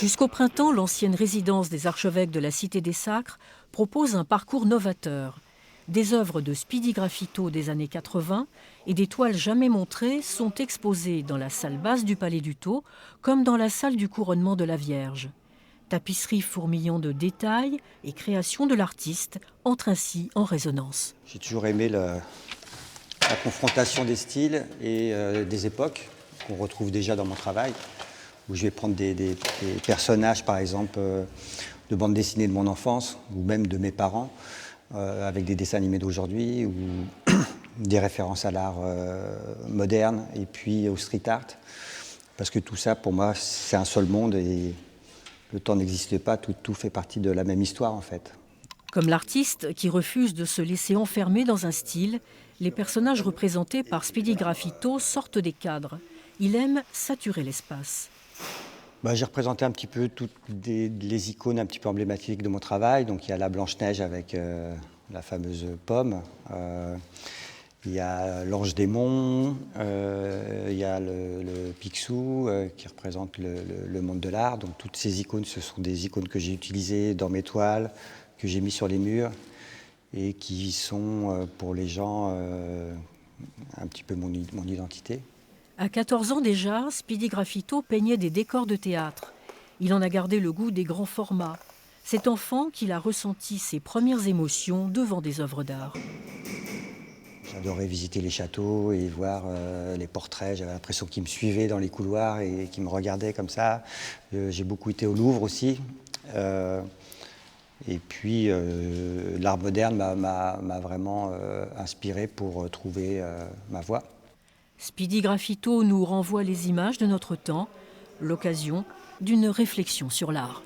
Jusqu'au printemps, l'ancienne résidence des archevêques de la Cité des Sacres propose un parcours novateur. Des œuvres de Speedy Graffito des années 80 et des toiles jamais montrées sont exposées dans la salle basse du Palais du Thau, comme dans la salle du couronnement de la Vierge. Tapisserie fourmillant de détails et création de l'artiste entrent ainsi en résonance. J'ai toujours aimé la confrontation des styles et des époques qu'on retrouve déjà dans mon travail, où je vais prendre des personnages, par exemple, de bandes dessinées de mon enfance, ou même de mes parents, avec des dessins animés d'aujourd'hui, ou des références à l'art moderne, et puis au street art, parce que tout ça, pour moi, c'est un seul monde, et le temps n'existe pas, tout fait partie de la même histoire, en fait. Comme l'artiste qui refuse de se laisser enfermer dans un style, les personnages représentés par Speedy Graffito sortent des cadres. Il aime saturer l'espace. J'ai représenté un petit peu toutes les icônes un petit peu emblématiques de mon travail. Donc il y a la Blanche-Neige avec la fameuse pomme, il y a l'Ange démon, il y a le Picsou qui représente le monde de l'art. Donc toutes ces icônes, ce sont des icônes que j'ai utilisées dans mes toiles, que j'ai mis sur les murs et qui sont pour les gens un petit peu mon identité. À 14 ans déjà, Speedy Graffito peignait des décors de théâtre. Il en a gardé le goût des grands formats. C'est enfant qu'il a ressenti ses premières émotions devant des œuvres d'art. J'adorais visiter les châteaux et voir les portraits. J'avais l'impression qu'ils me suivaient dans les couloirs et qu'ils me regardaient comme ça. J'ai beaucoup été au Louvre aussi. Et puis l'art moderne m'a vraiment inspiré pour trouver ma voie. Speedy Graffito nous renvoie les images de notre temps, l'occasion d'une réflexion sur l'art.